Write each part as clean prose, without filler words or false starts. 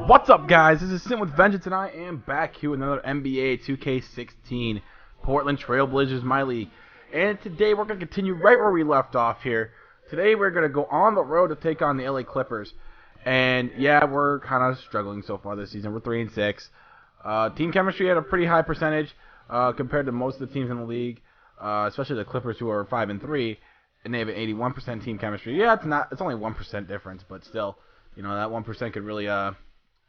What's up, guys? This is Sin with Vengeance, and I am back here with another NBA 2K16 Portland Trail Blazers MyLeague. And today we're going to continue right where we left off here. Today we're going to go on the road to take on the LA Clippers. And yeah, we're kind of struggling so far this season. We're 3-6. Team chemistry at a pretty high percentage compared to most of the teams in the league, especially the Clippers, who are 5-3, and they have an 81% team chemistry. Yeah, it's only 1% difference, but still, you know, that 1% could really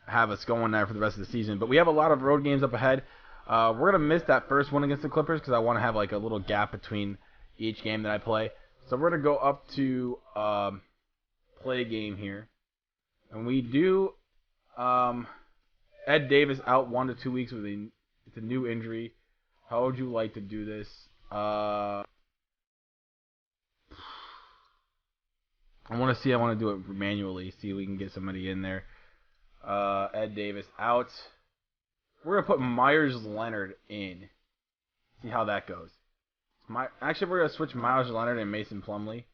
have us going there for the rest of the season. But we have a lot of road games up ahead. We're going to miss that first one against the Clippers because I want to have like a little gap between each game that I play. So we're going to go up to play a game here. And we do Ed Davis out 1 to 2 weeks with it's a new injury. How would you like to do this? I want to do it manually, see if we can get somebody in there. Ed Davis out. We're going to put Myers Leonard in. See how that goes. Actually, we're going to switch Myers Leonard and Mason Plumlee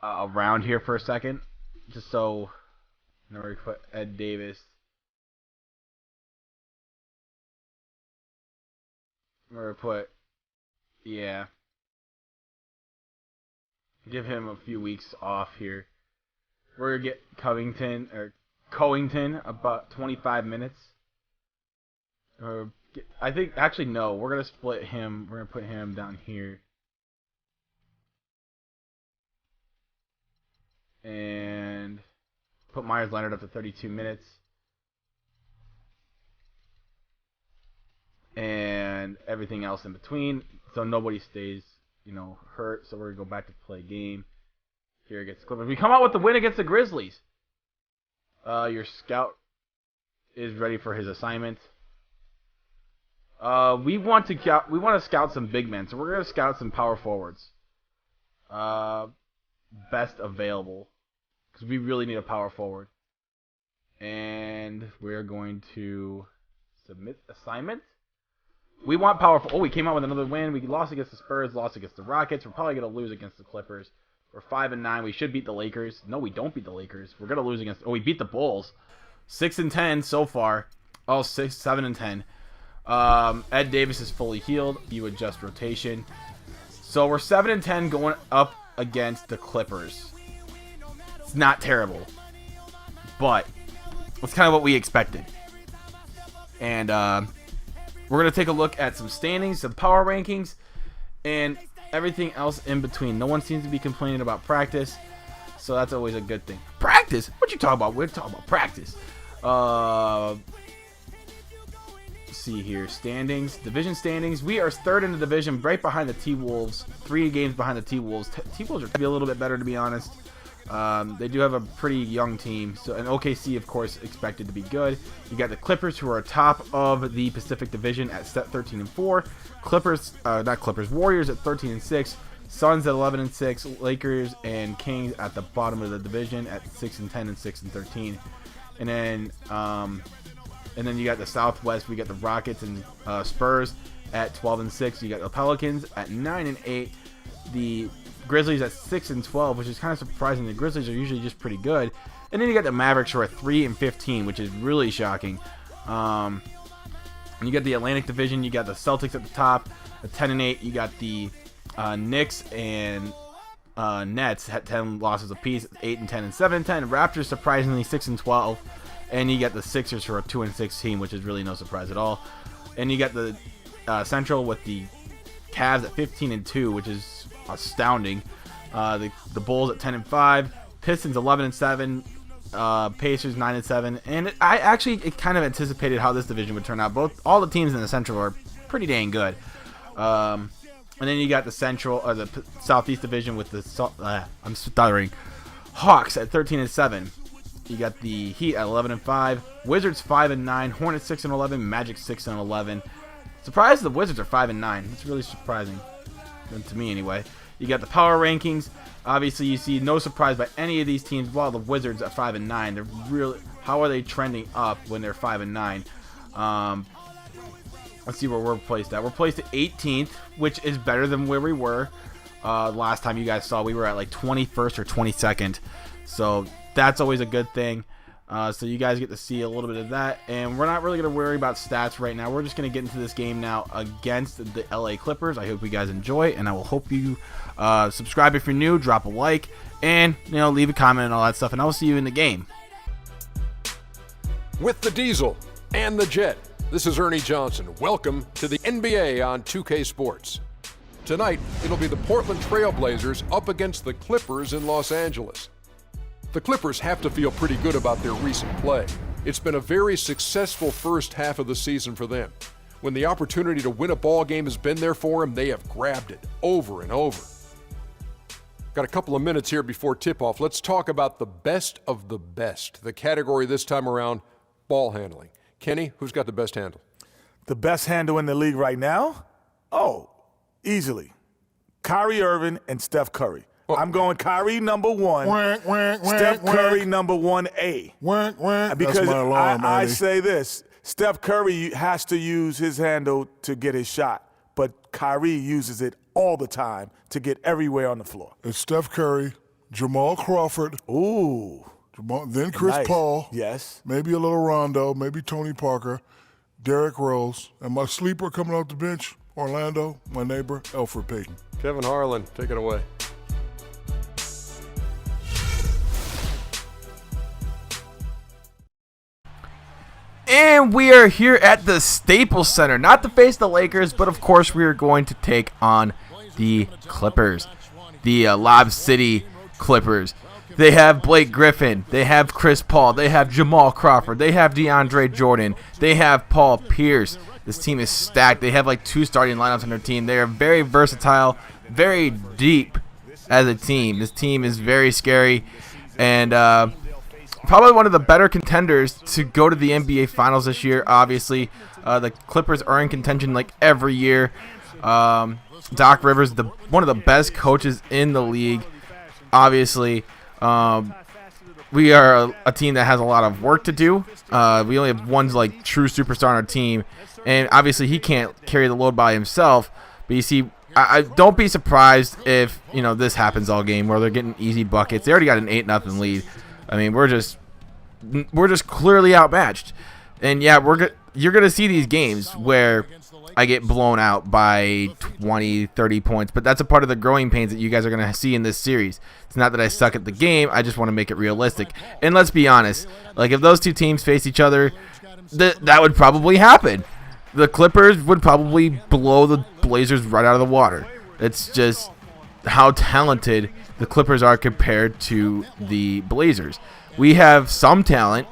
around here for a second. Just so... Now we're going to put Ed Davis. We're going to put... Yeah. Give him a few weeks off here. We're going to get Covington about 25 minutes. I think, actually, no. We're going to split him. We're going to put him down here. And put Myers Leonard up to 32 minutes. And everything else in between. So nobody stays, hurt. So we're going to go back to play game. Here against the Clippers. We come out with the win against the Grizzlies. Your scout is ready for his assignment. We want to scout some big men, so we're going to scout some power forwards. Best available, because we really need a power forward. And we're going to submit assignment. We want power. We came out with another win. We lost against the Spurs, lost against the Rockets. We're probably going to lose against the Clippers. We're 5-9. We should beat the Lakers. No, we don't beat the Lakers. We're gonna lose against. We beat the Bulls. 6-10 so far. 7-10. Ed Davis is fully healed. You adjust rotation. So we're 7-10 going up against the Clippers. It's not terrible, but it's kind of what we expected. And we're gonna take a look at some standings, some power rankings, and everything else in between. No one seems to be complaining about practice, so that's always a good thing. Practice? What you talking about? We're talking about practice. Let's see here. Standings. Division standings. We are third in the division, right behind the T-Wolves. 3 games behind the T-Wolves. T-Wolves are going to be a little bit better, to be honest. They do have a pretty young team. So, and OKC, of course, expected to be good. You got the Clippers, who are top of the Pacific Division at 13-4. Warriors at 13-6. Suns at 11-6. Lakers and Kings at the bottom of the division at 6-10 and 6-13. And then you got the Southwest. We got the Rockets and Spurs at 12-6. You got the Pelicans at 9-8. The Grizzlies at 6-12, which is kind of surprising. The Grizzlies are usually just pretty good. And then you got the Mavericks, who are 3-15, which is really shocking. And you got the Atlantic Division. You got the Celtics at the top at 10-8. You got the Knicks and Nets at 10 losses apiece, 8-10 and 7-10. Raptors surprisingly 6-12. And you got the Sixers, who are 2-16, which is really no surprise at all. And you got the Central with the Cavs at 15-2, which is astounding. The Bulls at 10-5, Pistons 11-7, Pacers 9-7, and I actually kind of anticipated how this division would turn out. All the teams in the Central are pretty dang good. And then you got the Southeast Division with the I'm stuttering, Hawks at 13-7. You got the Heat at 11-5, Wizards 5-9, Hornets 6-11, Magic 6-11. Surprised the Wizards are 5-9. It's really surprising, to me anyway. You got the power rankings. Obviously, you see no surprise by any of these teams. While the Wizards at 5-9, they're really. How are they trending up when they're 5-9? Let's see where we're placed at. We're placed at 18th, which is better than where we were last time. You guys saw we were at like 21st or 22nd. So that's always a good thing. So you guys get to see a little bit of that. And we're not really going to worry about stats right now. We're just going to get into this game now against the LA Clippers. I hope you guys enjoy, and I will hope you subscribe if you're new, drop a like, and leave a comment and all that stuff. And I will see you in the game. With the Diesel and the Jet, this is Ernie Johnson. Welcome to the NBA on 2K Sports. Tonight, it'll be the Portland Trail Blazers up against the Clippers in Los Angeles. The Clippers have to feel pretty good about their recent play. It's been a very successful first half of the season for them. When the opportunity to win a ball game has been there for them, they have grabbed it over and over. Got a couple of minutes here before tip-off. Let's talk about the best of the best. The category this time around, ball handling. Kenny, who's got the best handle? The best handle in the league right now? Oh, easily. Kyrie Irving and Steph Curry. I'm going Kyrie number 1, Steph Curry number 1A. Because that's my alarm, I say this, Steph Curry has to use his handle to get his shot, but Kyrie uses it all the time to get everywhere on the floor. It's Steph Curry, Jamal Crawford. Ooh. Then Chris Paul. Yes. Maybe a little Rondo, maybe Tony Parker, Derrick Rose, and my sleeper coming off the bench, Orlando, my neighbor, Elfrid Payton. Kevin Harlan, take it away. And we are here at the Staples Center, not to face the Lakers, but of course we are going to take on the Clippers, the Lob City Clippers. They have Blake Griffin, they have Chris Paul, they have Jamal Crawford, they have DeAndre Jordan, they have Paul Pierce. This team is stacked. They have like 2 starting lineups on their team. They are very versatile, very deep as a team. This team is very scary, and probably one of the better contenders to go to the NBA Finals this year. Obviously, the Clippers are in contention like every year. Doc Rivers, one of the best coaches in the league. Obviously, we are a team that has a lot of work to do. We only have one like true superstar on our team, and obviously he can't carry the load by himself. But you see, I don't be surprised if this happens all game where they're getting easy buckets. They already got an 8-0 lead. I mean, we're just clearly outmatched, and yeah, you're gonna see these games where I get blown out by 20, 30 points, but that's a part of the growing pains that you guys are gonna see in this series. It's not that I suck at the game; I just want to make it realistic. And let's be honest, like if those two teams face each other, that would probably happen. The Clippers would probably blow the Blazers right out of the water. It's just how talented the Clippers are compared to the Blazers. We have some talent.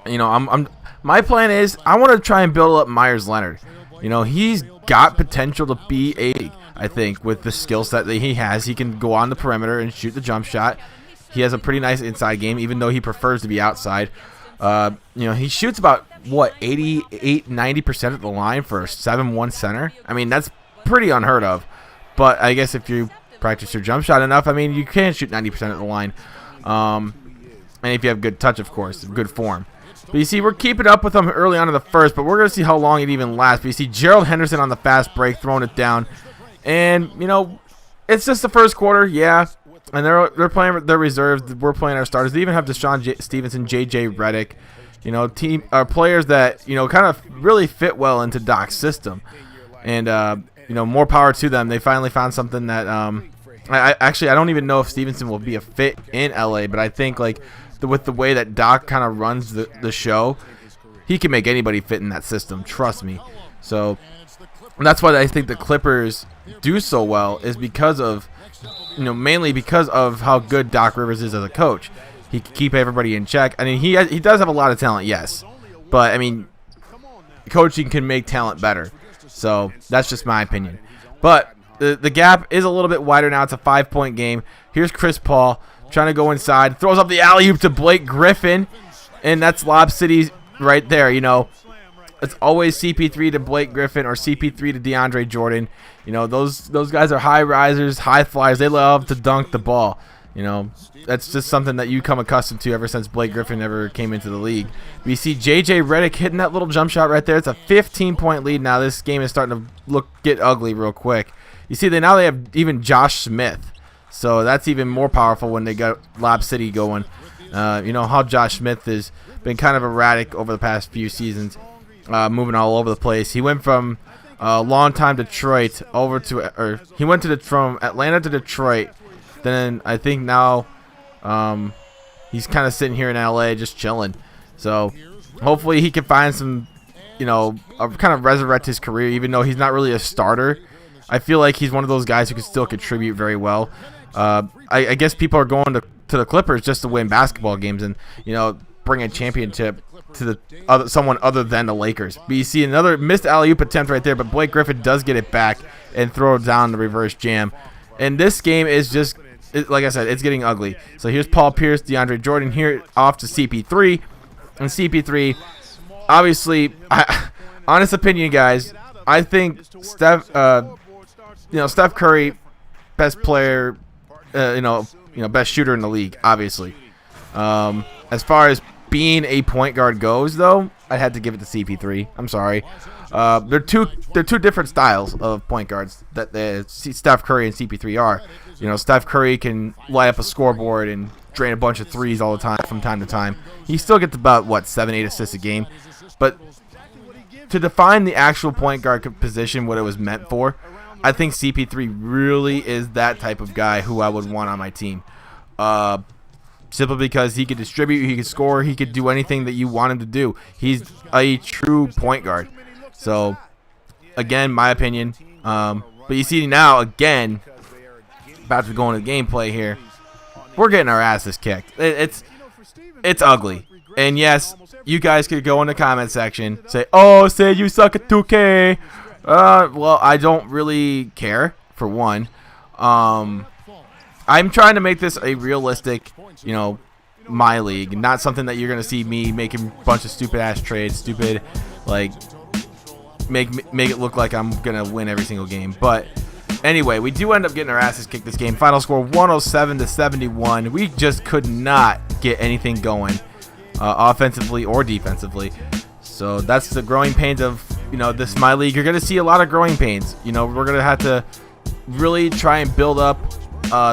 My plan is I want to try and build up Myers Leonard. He's got potential to be I think with the skill set that he has. He can go on the perimeter and shoot the jump shot. He has a pretty nice inside game, even though he prefers to be outside. He shoots about 88-90% at the line for a 7'1" center. I mean, that's pretty unheard of. But I guess if you practice your jump shot enough, I mean, you can shoot 90% at the line. And if you have good touch, of course, good form. But you see, we're keeping up with them early on in the first, but we're going to see how long it even lasts. But you see Gerald Henderson on the fast break, throwing it down. And, it's just the first quarter, yeah. And they're playing their reserves. We're playing our starters. They even have Deshaun Stevenson, J.J. Redick. Players that, kind of really fit well into Doc's system. And, more power to them. They finally found something that I don't even know if Stevenson will be a fit in LA, but I think with the way that Doc kind of runs the show, he can make anybody fit in that system. Trust me. So that's why I think the Clippers do so well is because of, mainly because of how good Doc Rivers is as a coach. He can keep everybody in check. I mean, he does have a lot of talent, yes, but I mean, coaching can make talent better. So that's just my opinion. But the gap is a little bit wider now. It's a 5-point game. Here's Chris Paul trying to go inside. Throws up the alley-oop to Blake Griffin. And that's Lob City right there, It's always CP3 to Blake Griffin or CP3 to DeAndre Jordan. Those guys are high risers, high flyers. They love to dunk the ball. That's just something that you come accustomed to ever since Blake Griffin ever came into the league. We see J.J. Redick hitting that little jump shot right there. It's a 15-point lead now. This game is starting to get ugly real quick. You see, now they have even Josh Smith. So that's even more powerful when they got Lob City going. How Josh Smith has been kind of erratic over the past few seasons, moving all over the place. He went from long-time Detroit from Atlanta to Detroit. Then I think now he's kind of sitting here in LA just chilling. So hopefully he can find some, kind of resurrect his career, even though he's not really a starter. I feel like he's one of those guys who can still contribute very well. I guess people are going to the Clippers just to win basketball games and, bring a championship to someone other than the Lakers. But you see another missed alley-oop attempt right there, but Blake Griffin does get it back and throw it down the reverse jam. And this game is just, like I said, it's getting ugly. So here's Paul Pierce, DeAndre Jordan here off to CP3. And CP3, obviously, honest opinion, guys, I think Steph Curry, best player, best shooter in the league, obviously. As far as being a point guard goes, though, I had to give it to CP3. I'm sorry. They're two different styles of point guards that Steph Curry and CP3 are. Steph Curry can light up a scoreboard and drain a bunch of threes all the time from time to time. He still gets about 7-8 assists a game, but to define the actual point guard position, what it was meant for, I think CP3 really is that type of guy who I would want on my team. Simply because he could distribute, he could score, he could do anything that you want him to do. He's a true point guard. So, again, my opinion. But you see now, again, about to go into the gameplay here, we're getting our asses kicked. It's ugly. And yes, you guys could go in the comment section, say, "Oh, say you suck at 2K." Well, I don't really care, for one. I'm trying to make this a realistic, my league, not something that you're going to see me making a bunch of stupid-ass trades, make it look like I'm going to win every single game. But anyway, we do end up getting our asses kicked this game. Final score 107-71. We just could not get anything going, offensively or defensively. So that's the growing pains of, this My League. You're going to see a lot of growing pains. We're going to have to really try and build up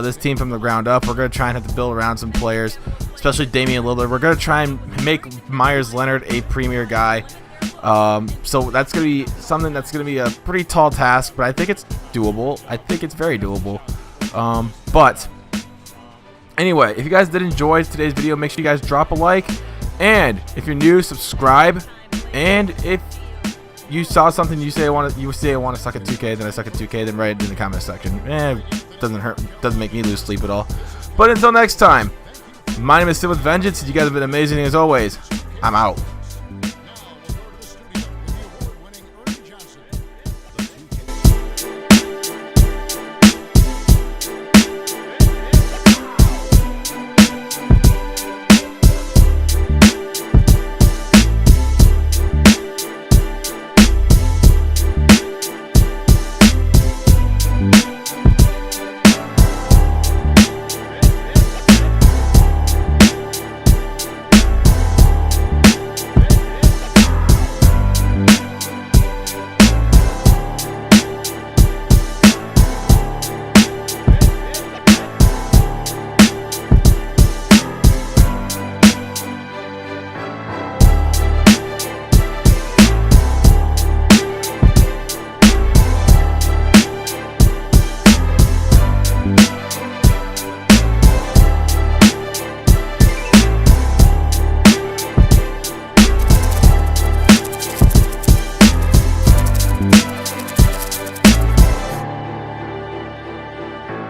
this team from the ground up. We're going to try and have to build around some players, especially Damien Lillard. We're going to try and make Myers Leonard a premier guy. So that's going to be something that's going to be a pretty tall task, but I think it's doable. I think it's very doable. But anyway, if you guys did enjoy today's video, make sure you guys drop a like. And if you're new, subscribe. And if you saw something you say I want to suck at 2K, then I suck at 2K, then write it in the comment section. Doesn't hurt, doesn't make me lose sleep at all. But until next time, my name is Sid with Vengeance. You guys have been amazing as always. I'm out.